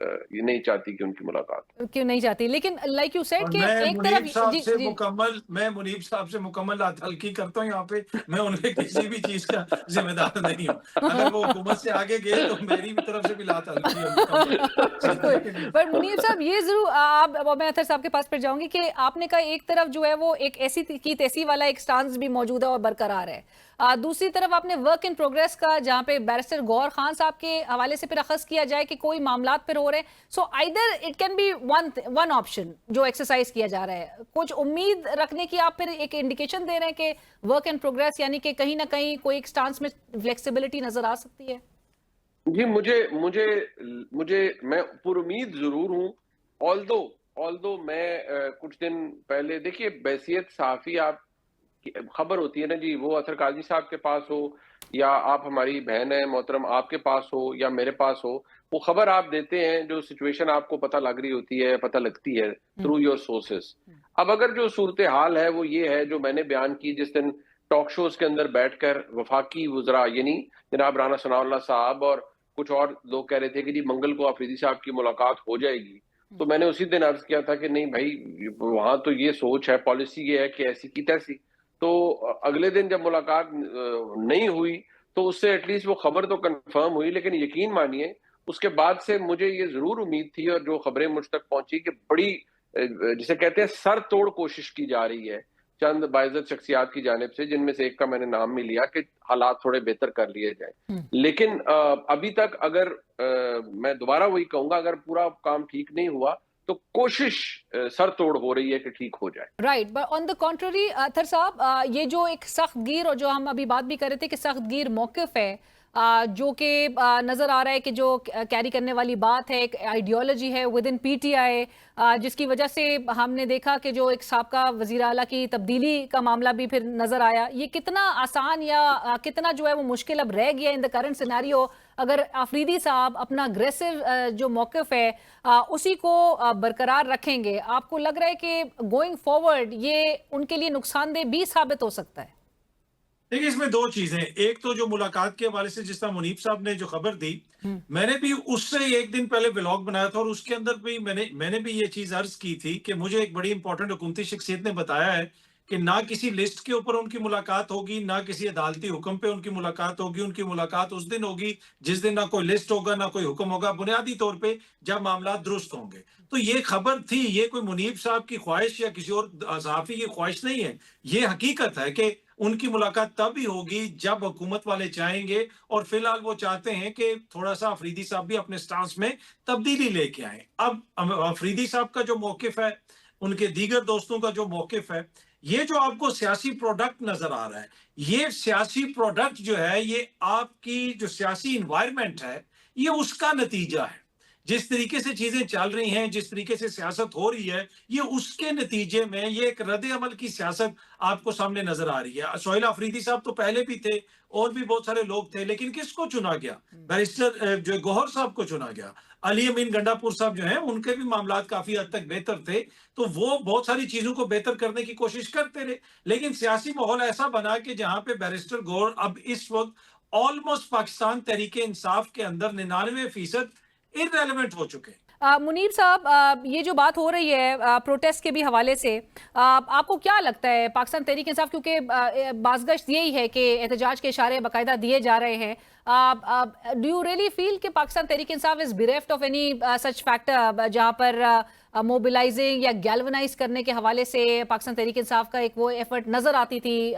یہ نہیں چاہتی کہ ان کی ملاقات کیوں نہیں چاہتی؟ لیکن لائک یو سیڈ اور کہ میں ایک منیب طرف صاحب جی سے جی منیب صاحب سے مکمل تلقی کرتا ہوں یہاں پہ، میں ان کے کسی بھی چیز کا ذمہ دار نہیں ہوں، اگر وہ حکومت سے آگے گئے تو میری بھی طرف سے بھی تلقی ہے مکمل. پر منیب صاحب یہ ضرور آپ، میں اطہر صاحب کے پاس پھر جاؤں گی کہ آپ نے کہا ایک طرف جو ہے وہ ایک ایسی کی تیسی والا ایک سٹانس بھی موجود ہے اور برقرار ہے، دوسری طرف آپ نے ورک ان پروگریس کا جہاں پہ بیرسٹر گوہر خان صاحب کے حوالے سے پھر اخذ کیا جائے کہ کوئی معاملات پھر ہو رہے ہیں، so either it can be one option جو ایکسرسائز کیا جا رہا ہے، کچھ امید رکھنے کی آپ پھر ایک انڈیکیشن دے رہے ہیں کہ ورک ان پروگریس یعنی کہ کہیں نہ کہیں کوئی ایک سٹانس میں فلیکسیبلٹی نظر آ سکتی ہے؟ جی میں پر امید ضرور ہوں. آلدو میں کچھ دن پہلے دیکھیے بحیثیت صحافی آپ خبر ہوتی ہے نا جی، وہ اطہر قادری صاحب کے پاس ہو یا آپ ہماری بہن ہے محترم آپ کے پاس ہو یا میرے پاس ہو، وہ خبر آپ دیتے ہیں جو سچویشن آپ کو پتہ لگ رہی ہوتی ہے، پتہ لگتی ہے تھرو یور سورسز. اب اگر جو صورتحال ہے وہ یہ ہے جو میں نے بیان کی جس دن ٹاک شوز کے اندر بیٹھ کر وفاقی وزراء یعنی جناب رانا ثناء اللہ صاحب اور کچھ اور لوگ کہہ رہے تھے کہ جی منگل کو آفریدی صاحب کی ملاقات ہو جائے گی، تو میں نے اسی دن عرض کیا تھا کہ نہیں بھائی وہاں تو یہ سوچ ہے، پالیسی یہ ہے کہ ایسی کی تیسی. تو اگلے دن جب ملاقات نہیں ہوئی تو اس سے ایٹ لیسٹ وہ خبر تو کنفرم ہوئی، لیکن یقین مانیے اس کے بعد سے مجھے یہ ضرور امید تھی اور جو خبریں مجھ تک پہنچی کہ بڑی جسے کہتے ہیں سر توڑ کوشش کی جا رہی ہے چند باعزت شخصیات کی جانب سے، جن میں سے ایک کا میں نے نام بھی لیا کہ حالات تھوڑے بہتر کر لیے جائیں. لیکن ابھی تک اگر میں دوبارہ وہی کہوں گا اگر پورا کام ٹھیک نہیں ہوا تو کوشش سر توڑ ہو رہی ہے کہ ٹھیک ہو جائے. رائٹ، بٹ آن دا کنٹرری اطہر صاحب یہ جو ایک سخت گیر اور جو ہم ابھی بات بھی کر رہے تھے کہ سخت گیر موقف ہے جو کہ نظر آ رہا ہے کہ جو کیری کرنے والی بات ہے ایک آئیڈیالوجی ہے with in P T I جس کی وجہ سے ہم نے دیکھا کہ جو ایک سابقہ وزیر اعلیٰ کی تبدیلی کا معاملہ بھی پھر نظر آیا. یہ کتنا آسان یا کتنا جو ہے وہ مشکل اب رہ گیا ان دا کرنٹ سینیریو اگر آفریدی صاحب اپنا اگریسو جو موقف ہے اسی کو برقرار رکھیں گے؟ آپ کو لگ رہا ہے کہ گوئنگ فارورڈ یہ ان کے لیے نقصان دہ بھی ثابت ہو سکتا ہے؟ دیکھیں اس میں دو چیزیں، ایک تو جو ملاقات کے حوالے سے جس طرح منیب صاحب نے جو خبر دی، میں نے بھی اس سے ایک دن پہلے ولاگ بنایا تھا اور اس کے اندر بھی میں نے بھی یہ چیز عرض کی تھی کہ مجھے ایک بڑی امپورٹنٹ حکومتی شخصیت نے بتایا ہے کہ نہ کسی لسٹ کے اوپر ان کی ملاقات ہوگی، نہ کسی عدالتی حکم پہ ان کی ملاقات ہوگی. ان کی ملاقات اس دن ہوگی جس دن نہ کوئی لسٹ ہوگا نہ کوئی حکم ہوگا، بنیادی طور پہ جب معاملات درست ہوں گے. تو یہ خبر تھی، یہ کوئی منیب صاحب کی خواہش یا کسی اور صحافی کی خواہش نہیں ہے، یہ حقیقت ہے کہ ان کی ملاقات تب ہی ہوگی جب حکومت والے چاہیں گے، اور فی الحال وہ چاہتے ہیں کہ تھوڑا سا آفریدی صاحب بھی اپنے سٹانس میں تبدیلی لے کے آئیں. اب آفریدی صاحب کا جو موقف ہے، ان کے دیگر دوستوں کا جو موقف ہے، یہ جو آپ کو سیاسی پروڈکٹ نظر آ رہا ہے، یہ سیاسی پروڈکٹ جو ہے یہ آپ کی جو سیاسی انوائرمنٹ ہے یہ اس کا نتیجہ ہے. جس طریقے سے چیزیں چل رہی ہیں، جس طریقے سے سیاست ہو رہی ہے، یہ اس کے نتیجے میں یہ ایک رد عمل کی سیاست آپ کو سامنے نظر آ رہی ہے. سہیل آفریدی صاحب تو پہلے بھی تھے اور بھی بہت سارے لوگ تھے، لیکن کس کو چنا گیا؟ بیرسٹر جو گوہر صاحب کو چنا گیا. علی امین گنڈا پور صاحب جو ہیں ان کے بھی معاملات کافی حد تک بہتر تھے، تو وہ بہت ساری چیزوں کو بہتر کرنے کی کوشش کرتے رہے. لیکن سیاسی ماحول ایسا بنا کہ جہاں پہ بیرسٹر گوہر اب اس وقت آلموسٹ پاکستان تحریک انصاف کے اندر 99% irrelevant ہو چکے. منیر صاحب یہ جو بات ہو رہی ہے پروٹیسٹ کے بھی حوالے سے، آپ کو کیا لگتا ہے پاکستان تحریک انصاف، کیونکہ بازگشت یہی ہے کہ احتجاج کے اشارے باقاعدہ دیے جا رہے ہیں، ڈو یو ریئلی فیل کہ پاکستان تحریک انصاف از bereft of any such factor جہاں پر موبلائزنگ یا گیلونائز کرنے کے حوالے سے پاکستان تحریک انصاف کا ایک وہ ایفرٹ نظر آتی تھی،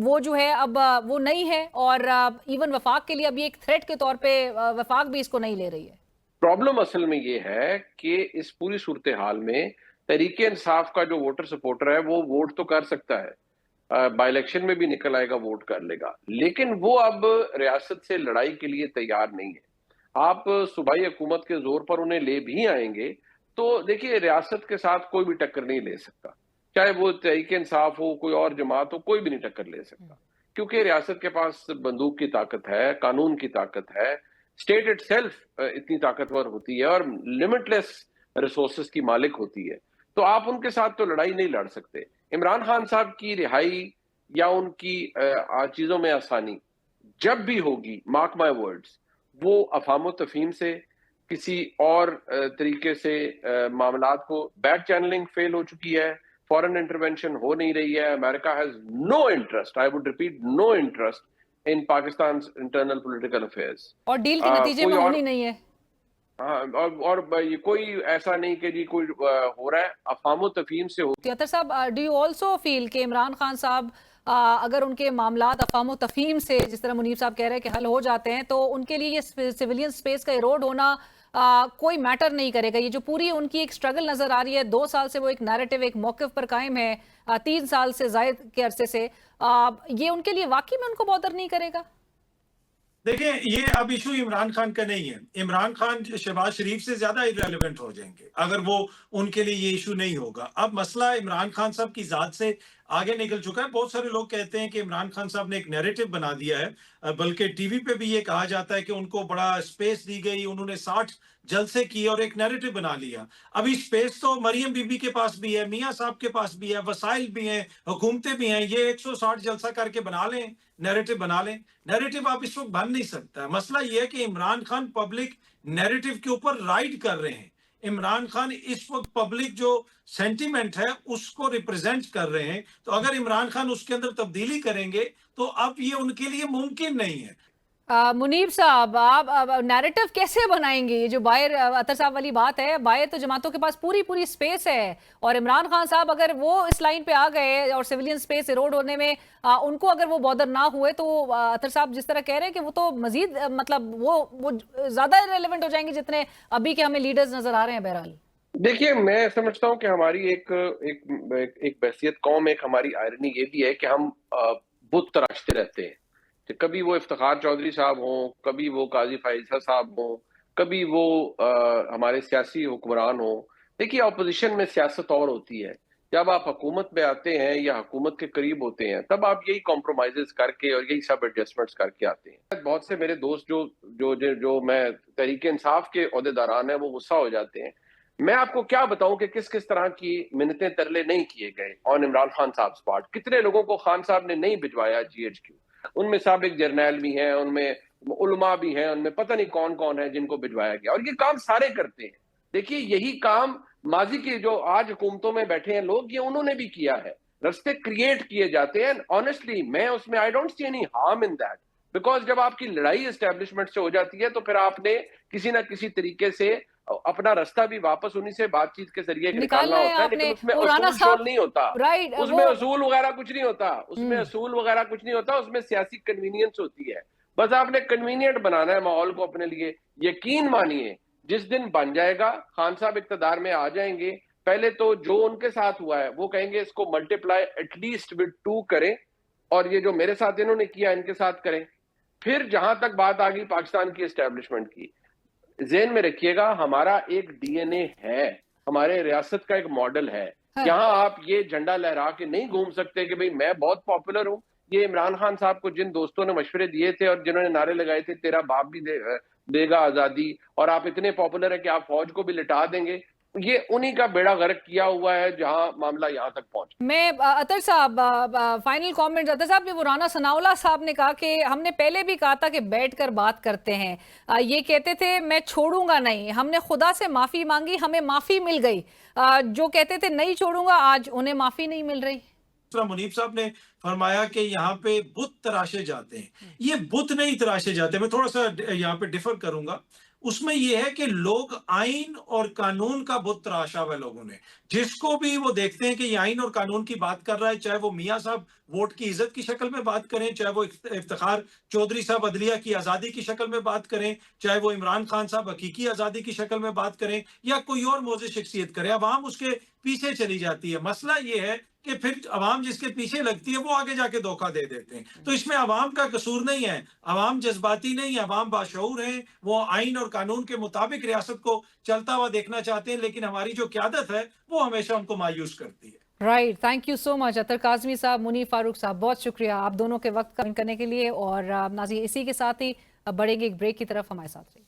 وہ جو ہے اب وہ نہیں ہے، اور ایون وفاق کے لیے اب یہ ایک تھریٹ کے طور پہ وفاق بھی اس کو نہیں لے رہی ہے؟ پرابلم اصل میں یہ ہے کہ اس پوری صورتحال میں تحریک انصاف کا جو ووٹر سپورٹر ہے وہ ووٹ تو کر سکتا ہے، بائی الیکشن میں بھی نکل آئے گا، ووٹ کر لے گا، لیکن وہ اب ریاست سے لڑائی کے لیے تیار نہیں ہے. آپ صوبائی حکومت کے زور پر انہیں لے بھی آئیں گے تو دیکھیے ریاست کے ساتھ کوئی بھی ٹکر نہیں لے سکتا، چاہے وہ تحریک انصاف ہو، کوئی اور جماعت ہو، کوئی بھی نہیں ٹکر لے سکتا، کیونکہ ریاست کے پاس بندوق کی طاقت ہے، قانون کی طاقت ہے، اسٹیٹ اٹ سیلف اتنی طاقتور ہوتی ہے اور لمٹ لیس ریسورسز کی مالک ہوتی ہے. تو آپ ان کے ساتھ تو لڑائی نہیں لڑ سکتے. عمران خان صاحب کی رہائی یا ان کی چیزوں میں آسانی جب بھی ہوگی، مارک مائی ورڈز، وہ افہام و تفہیم سے، کسی اور طریقے سے معاملات کو بیک چینلنگ فیل ہو چکی ہے, فورن انٹرونشن ہو نہیں رہی ہے. America has no interest, I would repeat, no interest in Pakistan internal political affairs. اور ڈیل کے نتیجے میں ہونی نہیں ہے. اور کوئی ایسا نہیں کہ جی کوئی ہو رہا ہے, افہام و تفہیم سے ہو. اطہر صاحب, ڈو یو آلسو فیل کہ عمران خان صاحب اگر ان کے معاملات افہام و تفہیم سے, جس طرح منیب صاحب کہہ رہے ہیں کہ حل ہو جاتے ہیں, تو ان کے لیے یہ سویلین سپیس کا ایروڈ ہونا کوئی میٹر نہیں کرے گا؟ یہ جو پوری ان کی ایک سٹرگل نظر آ رہی ہے, 2 سال سے وہ ایک نیریٹو, ایک موقف پر قائم ہے, 3 سال سے زائد کے عرصے سے, یہ ان کے لیے واقعی میں ان کو بادر نہیں کرے گا؟ دیکھیں, یہ اب ایشو عمران خان کا نہیں ہے. عمران خان شہباز شریف سے زیادہ irrelevant ہو جائیں گے اگر وہ, ان کے لیے یہ ایشو نہیں ہوگا. اب مسئلہ عمران خان صاحب کی ذات سے آگے نکل چکا ہے. بہت سارے لوگ کہتے ہیں کہ عمران خان صاحب نے ایک نیریٹو بنا دیا ہے, بلکہ ٹی وی پہ بھی یہ کہا جاتا ہے کہ ان کو بڑا اسپیس دی گئی, انہوں نے 60 جلسے کیے اور ایک نیریٹو بنا لیا. ابھی اسپیس تو مریم بی بی کے پاس بھی ہے, میاں صاحب کے پاس بھی ہے, وسائل بھی ہیں, حکومتیں بھی ہیں. یہ 160 جلسہ کر کے بنا لیں, نیریٹو بنا لیں. نیریٹو آپ اس وقت بن نہیں سکتا. مسئلہ یہ ہے کہ عمران خان پبلک نیریٹو کے اوپر رائڈ کر رہے ہیں. عمران خان اس وقت پبلک جو سینٹیمنٹ ہے اس کو ریپرزینٹ کر رہے ہیں. تو اگر عمران خان اس کے اندر تبدیلی کریں گے تو اب یہ ان کے لیے ممکن نہیں ہے. منیب صاحب, آپ نیریٹو کیسے بنائیں گے؟ یہ جو باہر اطہر صاحب والی بات ہے, باہر تو جماعتوں کے پاس پوری اسپیس ہے, اور عمران خان صاحب اگر وہ اس لائن پہ آ گئے اور سیولین اسپیس ایروڈ ہونے میں ان کو اگر وہ بادر نہ ہوئے, تو اطہر صاحب جس طرح کہہ رہے ہیں کہ وہ تو مزید مطلب وہ زیادہ ریلیونٹ ہو جائیں گے جتنے ابھی کے ہمیں لیڈرز نظر آ رہے ہیں. بہرحال دیکھیے, میں سمجھتا ہوں کہ ہماری ایک بحثیت قوم, ایک ہماری آئرنی یہ بھی ہے کہ ہم بت تراشتے رہتے ہیں. کبھی وہ افتخار چودھری صاحب ہوں, کبھی وہ قاضی فائزہ صاحب ہوں, کبھی وہ ہمارے سیاسی حکمران ہوں. دیکھیے, اپوزیشن میں سیاست اور ہوتی ہے. جب آپ حکومت میں آتے ہیں یا حکومت کے قریب ہوتے ہیں, تب آپ یہی کمپرومائزز کر کے اور یہی سب ایڈجسٹمنٹس کر کے آتے ہیں. بہت سے میرے دوست جو میں تحریک انصاف کے عہدیداران ہیں, وہ غصہ ہو جاتے ہیں. میں آپ کو کیا بتاؤں کہ کس طرح کی منتیں ترلے نہیں کیے گئے آن عمران خان صاحب اسپاٹ. کتنے لوگوں کو خان صاحب نے نہیں بھجوایا جی ایچ کیو. ان میں سابق جرنیل بھی ہیں, ان میں علماء بھی ہیں, ان میں پتہ نہیں کون کون ہے جن کو بھجوایا گیا. اور یہ کام سارے کرتے ہیں. دیکھیے, یہی کام ماضی کے جو آج حکومتوں میں بیٹھے ہیں لوگ, یہ انہوں نے بھی کیا ہے. رستے کریٹ کیے جاتے ہیں. آنیسٹلی میں اس میں I don't see any harm in that, because جب آپ کی لڑائی اسٹیبلشمنٹ سے ہو جاتی ہے تو پھر آپ نے کسی نہ کسی طریقے سے اپنا رستہ بھی واپس انہی سے بات چیت کے ذریعے نکالنا ہوتا ہے. لیکن اس میں اصول شول نہیں ہوتا, اس میں اصول وغیرہ کچھ نہیں ہوتا, اس میں سیاسی کنوینئنس ہوتی ہے. بس آپ نے کنوینئنٹ بنانا ہے ماحول کو اپنے لیے. یقین مانیے, جس دن بن جائے گا, خان صاحب اقتدار میں آ جائیں گے, پہلے تو جو ان کے ساتھ ہوا ہے وہ کہیں گے اس کو ملٹیپلائی ایٹ لیسٹ ود 2 کریں, اور یہ جو میرے ساتھ انہوں نے کیا ان کے ساتھ کریں. پھر جہاں تک بات آ گئی پاکستان کی اسٹیبلشمنٹ کی, ذہن میں رکھیے گا, ہمارا ایک ڈی این اے ہے, ہمارے ریاست کا ایک ماڈل ہے. یہاں آپ یہ جھنڈا لہرا کے نہیں گھوم سکتے کہ بھئی میں بہت پاپولر ہوں. یہ عمران خان صاحب کو جن دوستوں نے مشورے دیے تھے اور جنہوں نے نعرے لگائے تھے تیرا باپ بھی دے گا آزادی, اور آپ اتنے پاپولر ہیں کہ آپ فوج کو بھی لٹا دیں گے, یہ انہی کا بیڑا غرق کیا ہوا ہے جہاں معاملہ یہاں تک پہنچ. میں اطہر صاحب فائنل کامنٹ. اطہر صاحب, وہ رانا ثناء اللہ صاحب نے کہا کہ ہم نے پہلے بھی کہا تھا کہ بیٹھ کر بات کرتے ہیں. یہ کہتے تھے میں چھوڑوں گا نہیں, ہم نے خدا سے معافی مانگی, ہمیں معافی مل گئی. جو کہتے تھے نہیں چھوڑوں گا, آج انہیں معافی نہیں مل رہی. منیب صاحب نے فرمایا کہ یہاں پہ بت تراشے جاتے ہیں. یہ بت نہیں تراشے جاتے. میں تھوڑا سا یہاں پہ ڈیفر کروں گا. اس میں یہ ہے کہ لوگ آئین اور قانون کا بت تراشا ہوا لوگوں نے. جس کو بھی وہ دیکھتے ہیں کہ یہ آئین اور قانون کی بات کر رہا ہے, چاہے وہ میاں صاحب ووٹ کی عزت کی شکل میں بات کریں, چاہے وہ افتخار چودھری صاحب عدلیہ کی آزادی کی شکل میں بات کریں, چاہے وہ عمران خان صاحب حقیقی آزادی کی شکل میں بات کریں, یا کوئی اور موزے شخصیت کرے, عوام اس کے پیچھے چلی جاتی ہے. مسئلہ یہ ہے کہ پھر عوام جس کے پیچھے لگتی ہے وہ آگے جا کے دھوکہ دے دیتے ہیں. تو اس میں عوام کا قصور نہیں ہے, عوام جذباتی نہیں ہے, عوام باشعور ہیں, وہ آئین اور قانون کے مطابق ریاست کو چلتا ہوا دیکھنا چاہتے ہیں, لیکن ہماری جو قیادت ہے وہ ہمیشہ ان کو مایوس کرتی ہے. رائٹ, تھینک یو سو مچ اطہر کاظمی صاحب, منیب فاروق صاحب, بہت شکریہ آپ دونوں کے وقت کرنے کے لیے. اور ناظرین, اسی کے ساتھ ہی بڑھیں گے ایک بریک کی طرف, ہمارے ساتھ رہیے.